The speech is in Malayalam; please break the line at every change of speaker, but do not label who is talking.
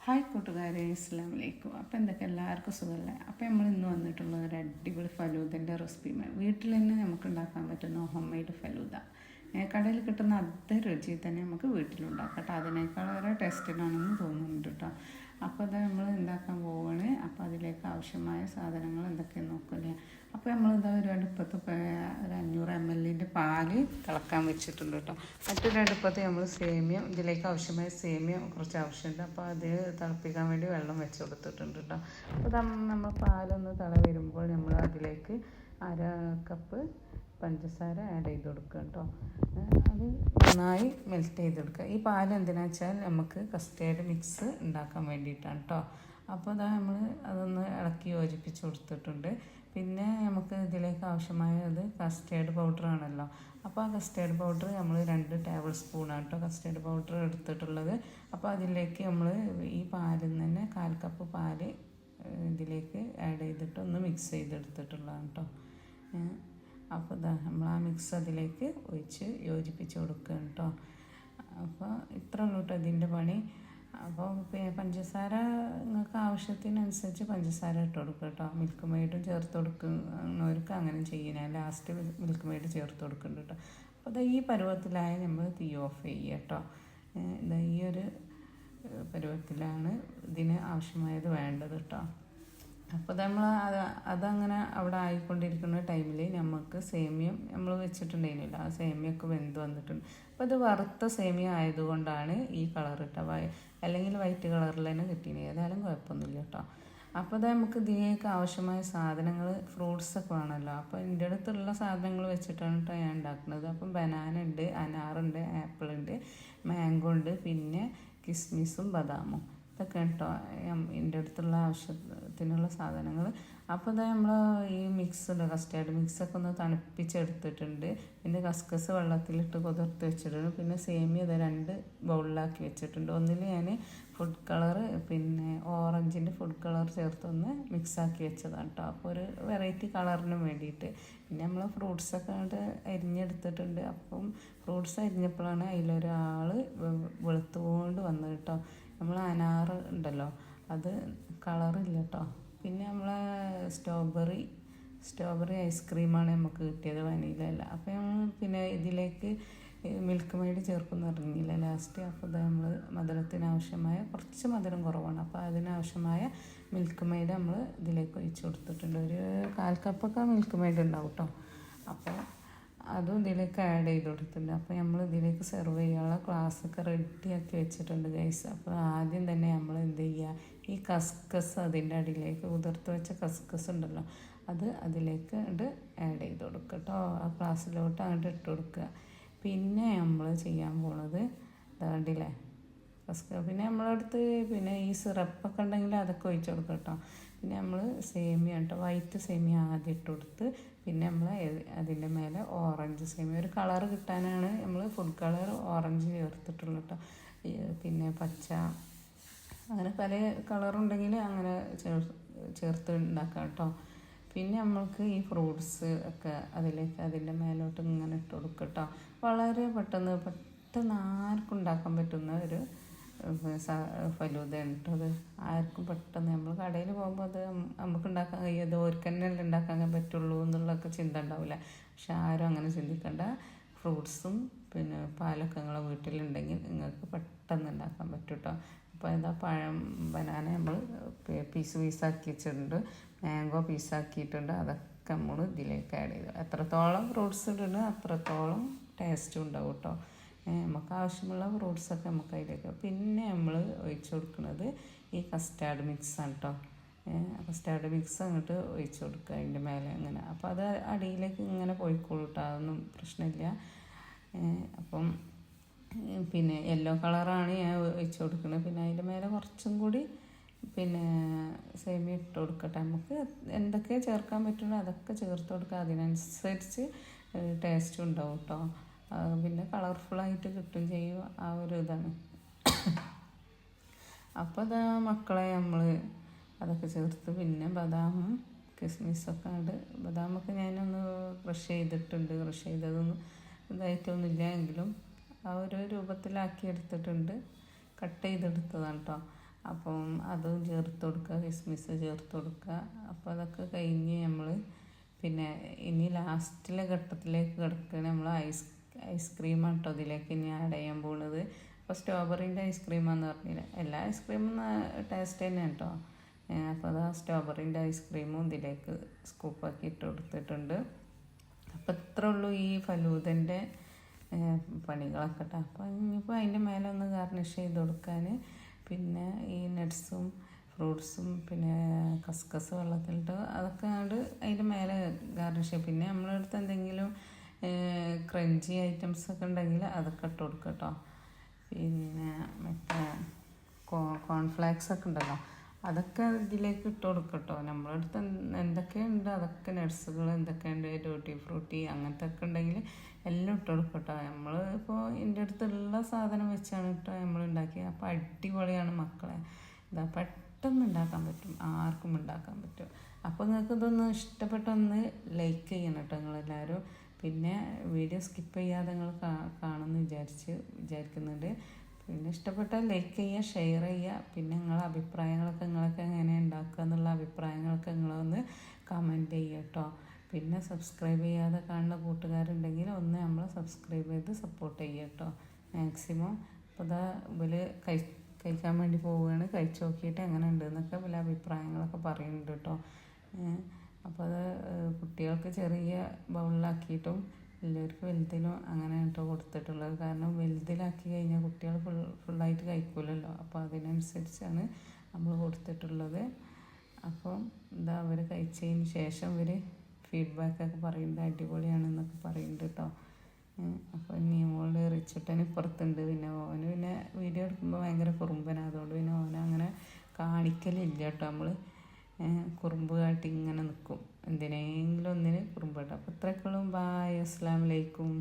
ഹായ് കൂട്ടുകാരെ, അസ്സലാമു അലൈക്കും. അപ്പോൾ എന്തൊക്കെ എല്ലാവർക്കും സുഖമല്ലേ? അപ്പോൾ നമ്മൾ ഇന്ന് വന്നിട്ടുള്ള ഒരു അടിപൊളി ഫലൂദൻ്റെ റെസിപ്പി വീട്ടിൽ തന്നെ നമുക്ക് ഉണ്ടാക്കാൻ പറ്റുന്ന ഹോം മെയ്ഡ് ഫലൂദ. കടയിൽ കിട്ടുന്ന അതേ രുചി തന്നെ നമുക്ക് വീട്ടിലുണ്ടാക്കാം കേട്ടോ. അതിനേക്കാളേറെ ടേസ്റ്റിലാണെന്ന് തോന്നുന്നുണ്ട് കേട്ടോ. അപ്പോൾ അത് നമ്മൾ ഉണ്ടാക്കാൻ പോവുകയാണ്. അപ്പോൾ അതിലേക്ക് ആവശ്യമായ സാധനങ്ങൾ എന്തൊക്കെയാണെന്ന് നോക്കില്ലേ. അപ്പോൾ നമ്മളിതാ ഒരു അടുപ്പത്ത് ഒരു 500 ml പാല് തിളക്കാൻ വെച്ചിട്ടുണ്ട് കേട്ടോ. മറ്റൊരു അടുപ്പത്ത് നമ്മൾ സേമിയ, ഇതിലേക്ക് ആവശ്യമായ സേമിയ കുറച്ച് ആവശ്യമുണ്ട്. അപ്പോൾ അത് തിളപ്പിക്കാൻ വേണ്ടി വെള്ളം വെച്ച് കൊടുത്തിട്ടുണ്ട് കേട്ടോ. അപ്പോൾ നമ്മൾ പാലൊന്ന് തിള വരുമ്പോൾ നമ്മൾ അതിലേക്ക് 1/2 കപ്പ് പഞ്ചസാര ആഡ് ചെയ്ത് കൊടുക്കുക കേട്ടോ. അത് നന്നായി മെൽറ്റ് ചെയ്തെടുക്കുക. ഈ പാൽ എന്തിനാ വെച്ചാൽ നമുക്ക് കസ്റ്റേർഡ് മിക്സ് ഉണ്ടാക്കാൻ വേണ്ടിയിട്ടാണ് കേട്ടോ. അപ്പോൾ അതാ നമ്മൾ അതൊന്ന് ഇളക്കി യോജിപ്പിച്ച് കൊടുത്തിട്ടുണ്ട്. പിന്നെ നമുക്ക് ഇതിലേക്ക് ആവശ്യമായത് കസ്റ്റേർഡ് പൗഡറാണല്ലോ. അപ്പോൾ ആ കസ്റ്റേർഡ് പൗഡർ നമ്മൾ 2 ടേബിൾ സ്പൂണാണ് കേട്ടോ കസ്റ്റേർഡ് പൗഡർ എടുത്തിട്ടുള്ളത്. അപ്പോൾ അതിലേക്ക് നമ്മൾ ഈ പാലിൽ നിന്ന് തന്നെ 1/4 കപ്പ് പാല് ഇതിലേക്ക് ആഡ് ചെയ്തിട്ട് ഒന്ന് മിക്സ് ചെയ്തെടുത്തിട്ടുള്ളതാണ് കേട്ടോ. അപ്പോൾ ഇതാ നമ്മൾ ആ മിക്സ് അതിലേക്ക് ഒഴിച്ച് യോജിപ്പിച്ച് കൊടുക്കുകയാണ് കേട്ടോ. അപ്പോൾ ഇത്ര ഉള്ളൂ കേട്ടോ ഇതിൻ്റെ പണി. അപ്പോൾ പഞ്ചസാര നിങ്ങൾക്ക് ആവശ്യത്തിനനുസരിച്ച് പഞ്ചസാര ഇട്ട് കൊടുക്കുക കേട്ടോ. മിൽക്ക് മെയ്ഡും ചേർത്ത് കൊടുക്കുന്നവർക്ക് അങ്ങനെ ചെയ്യണേ. ലാസ്റ്റ് മിൽക്ക് മെയ്ഡ് ചേർത്ത് കൊടുക്കുന്നുണ്ട് കേട്ടോ. അപ്പോൾ ഇതാ ഈ പരുവത്തിലായ നമ്മൾ തീ ഓഫ് ചെയ്യുക കേട്ടോ. ഇതാ ഈ ഒരു പരുവത്തിലാണ് ഇതിന് ആവശ്യമായത് വേണ്ടത് കേട്ടോ. അപ്പോൾ നമ്മൾ അതങ്ങനെ അവിടെ ആയിക്കൊണ്ടിരിക്കുന്ന ടൈമിൽ നമുക്ക് സേമിയം നമ്മൾ വെച്ചിട്ടുണ്ടായിരുന്നില്ല, ആ സേമിയൊക്കെ വെന്ത് വന്നിട്ടുണ്ട്. അപ്പോൾ അത് വറുത്ത സേമിയ ആയതുകൊണ്ടാണ് ഈ കളർ കേട്ടോ. അല്ലെങ്കിൽ വൈറ്റ് കളറിൽ തന്നെ കിട്ടിയത്, ഏതായാലും കുഴപ്പമൊന്നുമില്ല കേട്ടോ. അപ്പോൾ അത് നമുക്ക് ഇതിലേക്ക് ആവശ്യമായ സാധനങ്ങൾ ഫ്രൂട്ട്സൊക്കെ വേണമല്ലോ. അപ്പോൾ എൻ്റെ അടുത്തുള്ള സാധനങ്ങൾ വെച്ചിട്ടാണ് കേട്ടോ ഞാൻ ഉണ്ടാക്കുന്നത്. അപ്പം ബനാന ഉണ്ട്, അനാറുണ്ട്, ആപ്പിളുണ്ട്, മാംഗോ ഉണ്ട്, പിന്നെ കിസ്മിസും ബദാമും ഇതൊക്കെ കേട്ടോ എൻ്റെ അടുത്തുള്ള ആവശ്യത്തിനുള്ള സാധനങ്ങൾ. അപ്പോൾ ഇതാ നമ്മൾ ഈ മിക്സുണ്ട്, കസ്റ്റേർഡ് മിക്സൊക്കെ ഒന്ന് തണുപ്പിച്ചെടുത്തിട്ടുണ്ട്. പിന്നെ കസ്കസ് വെള്ളത്തിലിട്ട് കുതിർത്ത് വെച്ചിട്ടുണ്ട്. പിന്നെ സേമിയ ഇത് 2 ബൗളിലാക്കി വെച്ചിട്ടുണ്ട്. ഒന്നിൽ ഞാൻ ഫുഡ് കളർ, പിന്നെ ഓറഞ്ചിൻ്റെ ഫുഡ് കളർ ചേർത്തൊന്ന് മിക്സാക്കി വെച്ചതാണ് കേട്ടോ. അപ്പോൾ ഒരു വെറൈറ്റി കളറിന് വേണ്ടിയിട്ട്. പിന്നെ നമ്മൾ ഫ്രൂട്ട്സൊക്കെ അങ്ങോട്ട് അരിഞ്ഞെടുത്തിട്ടുണ്ട്. അപ്പം ഫ്രൂട്ട്സ് അരിഞ്ഞപ്പോഴാണ് അതിലൊരാൾ വെളുത്തുകൊണ്ട് വന്നത് കേട്ടോ. നമ്മൾ അനാറ് ഉണ്ടല്ലോ, അത് കളറില്ല കേട്ടോ. പിന്നെ നമ്മളെ സ്ട്രോബെറി ഐസ്ക്രീമാണ് നമുക്ക് കിട്ടിയത്, വനില അല്ല. അപ്പോൾ നമ്മൾ പിന്നെ ഇതിലേക്ക് മിൽക്ക് മെയ്ഡ് ചേർക്കുന്ന അറിഞ്ഞില്ല ലാസ്റ്റ്. അപ്പോൾ ഇത് നമ്മൾ മധുരത്തിനാവശ്യമായ കുറച്ച് മധുരം കുറവാണ്. അപ്പോൾ അതിനാവശ്യമായ മിൽക്ക് മെയ്ഡ് നമ്മൾ ഇതിലേക്ക് ഒഴിച്ച് കൊടുത്തിട്ടുണ്ട്. ഒരു 1/4 കപ്പൊക്കെ മിൽക്ക് മെയ്ഡ് ഉണ്ടാവും കേട്ടോ. അപ്പോൾ അതും ഇതിലേക്ക് ആഡ് ചെയ്ത് കൊടുത്തിട്ടുണ്ട്. അപ്പോൾ നമ്മൾ ഇതിലേക്ക് സെർവ് ചെയ്യാനുള്ള ഗ്ലാസ്സൊക്കെ റെഡിയാക്കി വെച്ചിട്ടുണ്ട് ഗൈസ്. അപ്പോൾ ആദ്യം തന്നെ നമ്മൾ എന്ത് ചെയ്യുക, ഈ കസ്കസ് അതിൻ്റെ അടിയിലേക്ക് കുതിർത്ത് വെച്ച കസ്കസ് ഉണ്ടല്ലോ, അത് അതിലേക്ക് ആഡ് ചെയ്ത് കൊടുക്കുക കേട്ടോ. ആ ഗ്ലാസ്സിലോട്ട് അങ്ങോട്ട് ഇട്ട് കൊടുക്കുക. പിന്നെ നമ്മൾ ചെയ്യാൻ പോണത് കണ്ടില്ലേ പിന്നെ നമ്മളടുത്ത് പിന്നെ ഈ സിറപ്പൊക്കെ ഉണ്ടെങ്കിൽ അതൊക്കെ ഒഴിച്ച് കൊടുക്കുക കേട്ടോ. പിന്നെ നമ്മൾ സേമിയ കേട്ടോ, വൈറ്റ് സേമിയ ആദ്യം ഇട്ട് കൊടുത്ത്, പിന്നെ നമ്മൾ അതിൻ്റെ മേലെ ഓറഞ്ച് സേമിയ, ഒരു കളർ കിട്ടാനാണ് നമ്മൾ ഫുഡ് കളർ ഓറഞ്ച് ചേർത്തിട്ടുള്ളൂ കേട്ടോ. പിന്നെ പച്ച, അങ്ങനെ പല കളറുണ്ടെങ്കിൽ അങ്ങനെ ചേർത്ത് ഉണ്ടാക്കാം കേട്ടോ. പിന്നെ നമ്മൾക്ക് ഈ ഫ്രൂട്ട്സ് ഒക്കെ അതിലേക്ക് അതിൻ്റെ മേലോട്ട് ഇങ്ങനെ ഇട്ട് കൊടുക്കുക കേട്ടോ. വളരെ പെട്ടെന്ന് ആർക്കും ഉണ്ടാക്കാൻ പറ്റുന്ന ഒരു ഫലൂദയാണ് കേട്ടോ. അത് ആർക്കും പെട്ടെന്ന്, നമ്മൾ കടയിൽ പോകുമ്പോൾ അത് നമുക്ക് ഉണ്ടാക്കാൻ കഴിയും, ഓർക്ക് തന്നെയല്ലേ ഉണ്ടാക്കാൻ പറ്റുള്ളൂ എന്നുള്ളതൊക്കെ ചിന്ത ഉണ്ടാവില്ല. പക്ഷെ ആരും അങ്ങനെ ചിന്തിക്കേണ്ട. ഫ്രൂട്ട്സും പിന്നെ പാലൊക്കെ നിങ്ങളെ വീട്ടിലുണ്ടെങ്കിൽ നിങ്ങൾക്ക് പെട്ടെന്ന് ഉണ്ടാക്കാൻ പറ്റും കേട്ടോ. അപ്പോൾ ഇതാ ബനാന നമ്മൾ പീസാക്കി വെച്ചിട്ടുണ്ട്, മാംഗോ പീസാക്കിയിട്ടുണ്ട്. അതൊക്കെ നമ്മൾ ഇതിലേക്ക് ആഡ് ചെയ്തു. എത്രത്തോളം ഫ്രൂട്ട്സ് ഇടുന്നു അത്രത്തോളം ടേസ്റ്റും ഉണ്ടാവും കേട്ടോ. നമുക്ക് ആവശ്യമുള്ള ഫ്രൂട്ട്സൊക്കെ നമുക്ക് അതിലേക്ക്. പിന്നെ നമ്മൾ ഒഴിച്ച് കൊടുക്കുന്നത് ഈ കസ്റ്റാർഡ് മിക്സാണ് കേട്ടോ. കസ്റ്റാർഡ് മിക്സ് അങ്ങോട്ട് ഒഴിച്ച് കൊടുക്കുക അതിൻ്റെ മേലെ ഇങ്ങനെ. അപ്പോൾ അത് അടിയിലേക്ക് ഇങ്ങനെ പോയിക്കോളൂ കേട്ടോ, അതൊന്നും പ്രശ്നമില്ല. അപ്പം പിന്നെ യെല്ലോ കളറാണ് ഞാൻ ഒഴിച്ച് കൊടുക്കുന്നത്. പിന്നെ അതിൻ്റെ മേലെ കുറച്ചും കൂടി പിന്നെ സേമിയ ഇട്ട് കൊടുക്കട്ടെ. നമുക്ക് എന്തൊക്കെ ചേർക്കാൻ പറ്റുള്ളൂ അതൊക്കെ ചേർത്ത് കൊടുക്കുക. അതിനനുസരിച്ച് ടേസ്റ്റും ഉണ്ടാവും കേട്ടോ. പിന്നെ കളർഫുള്ളായിട്ട് കിട്ടും ചെയ്യും, ആ ഒരു ഇതാണ്. അപ്പോൾ അതാ മക്കളെ നമ്മൾ അതൊക്കെ ചേർത്ത്, പിന്നെ ബദാമും കിസ്മിസൊക്കെ ഉണ്ട്. ബദാമൊക്കെ ഞാനൊന്ന് ക്രഷ് ചെയ്തിട്ടുണ്ട്. ക്രഷ് ചെയ്തതൊന്നും ഇതായിട്ടൊന്നുമില്ല, എങ്കിലും ആ ഒരു രൂപത്തിലാക്കി എടുത്തിട്ടുണ്ട്. കട്ട് ചെയ്തെടുത്തതാണ് കേട്ടോ. അപ്പം അതും ചേർത്ത് കൊടുക്കുക, കിസ്മിസ് ചേർത്ത് കൊടുക്കുക. അപ്പോൾ അതൊക്കെ കഴിഞ്ഞ് നമ്മൾ പിന്നെ ഇനി ലാസ്റ്റിലെ ഘട്ടത്തിലേക്ക് കിടക്കുകയാണ്. നമ്മൾ ഐസ്ക്രീമാണ് കേട്ടോ ഇതിലേക്ക് ഇനി ആഡ് ചെയ്യാൻ പോകുന്നത്. അപ്പോൾ സ്ട്രോബെറീൻ്റെ ഐസ്ക്രീമാണെന്ന് പറഞ്ഞില്ല, എല്ലാ ഐസ്ക്രീമും ടേസ്റ്റ് തന്നെയാണ് കേട്ടോ. അപ്പോൾ അത് സ്ട്രോബെറീൻ്റെ ഐസ്ക്രീമും ഇതിലേക്ക് സ്കൂപ്പാക്കി ഇട്ട് കൊടുത്തിട്ടുണ്ട്. അപ്പോൾ ഇത്രേ ഉള്ളൂ ഈ ഫലൂദൻ്റെ പണികളൊക്കെ കേട്ടോ. അപ്പോൾ ഇനിയിപ്പോൾ അതിൻ്റെ മേലെ ഒന്ന് ഗാർണിഷ് ചെയ്ത് കൊടുക്കാൻ പിന്നെ ഈ നട്ട്സും ഫ്രൂട്ട്സും പിന്നെ കസ്കസ് വെള്ളത്തിലിട്ട് അതൊക്കെ കണ്ട് അതിൻ്റെ മേലെ ഗാർണിഷ് ചെയ്യും. പിന്നെ നമ്മളടുത്ത് എന്തെങ്കിലും ക്രഞ്ചി ഐറ്റംസ് ഒക്കെ ഉണ്ടെങ്കിൽ അതൊക്കെ ഇട്ട് കൊടുക്കുക കേട്ടോ. പിന്നെ മറ്റേ കോൺഫ്ലേക്സ് ഒക്കെ ഉണ്ടല്ലോ, അതൊക്കെ ഇതിലേക്ക് ഇട്ട് കൊടുക്കുക കേട്ടോ. നമ്മളടുത്ത് എന്തൊക്കെയുണ്ട് അതൊക്കെ നട്ട്സുകൾ എന്തൊക്കെയുണ്ട്, ട്യൂട്ടി ഫ്രൂട്ടി അങ്ങനത്തെ ഒക്കെ ഉണ്ടെങ്കിൽ എല്ലാം ഇട്ട് കൊടുക്കുക കേട്ടോ. നമ്മൾ ഇപ്പോൾ എൻ്റെ അടുത്തുള്ള സാധനം വെച്ചാണ് കേട്ടോ നമ്മൾ ഉണ്ടാക്കിയത്. അപ്പോൾ അടിപൊളിയാണ് മക്കളെ, ഇതാ പെട്ടെന്ന് ഉണ്ടാക്കാൻ പറ്റും, ആർക്കും ഉണ്ടാക്കാൻ പറ്റും. അപ്പോൾ നിങ്ങൾക്ക് ഇതൊന്ന് ഇഷ്ടപ്പെട്ടൊന്ന് ലൈക്ക് ചെയ്യണം കേട്ടോ നിങ്ങളെല്ലാവരും. പിന്നെ വീഡിയോ സ്കിപ്പ് ചെയ്യാതെ നിങ്ങൾ കാണുമെന്ന് വിചാരിക്കുന്നുണ്ട്. പിന്നെ ഇഷ്ടപ്പെട്ടാൽ ലൈക്ക് ചെയ്യുക, ഷെയർ ചെയ്യുക. പിന്നെ നിങ്ങളെ അഭിപ്രായങ്ങളൊക്കെ നിങ്ങളൊക്കെ എങ്ങനെ ഉണ്ടാക്കുക എന്നുള്ള അഭിപ്രായങ്ങളൊക്കെ നിങ്ങളൊന്ന് കമൻറ്റ് ചെയ്യുക കേട്ടോ. പിന്നെ സബ്സ്ക്രൈബ് ചെയ്യാതെ കാണുന്ന കൂട്ടുകാരുണ്ടെങ്കിൽ ഒന്ന് നമ്മളെ സബ്സ്ക്രൈബ് ചെയ്ത് സപ്പോർട്ട് ചെയ്യുക കേട്ടോ മാക്സിമം. അപ്പോൾ ഇതാ ഇവർ കഴിക്കാൻ വേണ്ടി പോവുകയാണ്. കഴിച്ച് നോക്കിയിട്ട് എങ്ങനെ ഉണ്ട് എന്നൊക്കെ വല്ല അഭിപ്രായങ്ങളൊക്കെ പറയുന്നുണ്ട് കേട്ടോ. അപ്പോൾ അത് കുട്ടികൾക്ക് ചെറിയ ബൗളിലാക്കിയിട്ടും എല്ലാവർക്കും വലുതിലും അങ്ങനെ കേട്ടോ കൊടുത്തിട്ടുള്ളത്. കാരണം വലുതിലാക്കി കഴിഞ്ഞാൽ കുട്ടികൾ ഫുള്ളായിട്ട് കഴിക്കില്ലല്ലോ, അപ്പോൾ അതിനനുസരിച്ചാണ് നമ്മൾ കൊടുത്തിട്ടുള്ളത്. അപ്പം എന്താ അവർ കഴിച്ചതിന് ശേഷം ഇവർ ഫീഡ്ബാക്കൊക്കെ പറയുന്നത് അടിപൊളിയാണെന്നൊക്കെ പറയുന്നുണ്ട് കേട്ടോ. അപ്പോൾ മോളുടെ റിച്ചുട്ടൻ ഇപ്പുറത്തുണ്ട്. പിന്നെ ഓന് പിന്നെ വീഡിയോ എടുക്കുമ്പോൾ ഭയങ്കര കുറുമ്പനാണ്, അതുകൊണ്ട് പിന്നെ ഓനങ്ങനെ കാണിക്കലില്ല കേട്ടോ. നമ്മൾ കുറുമ്പ് കാട്ടി ഇങ്ങനെ നിൽക്കും, എന്തിനെങ്കിലും ഒന്നിന് കുറുമ്പ് കേട്ടോ. അപ്പോൾ ഇത്രയൊക്കെയുള്ളൂ. ബായ്, അസ്സലാമു അലൈക്കും.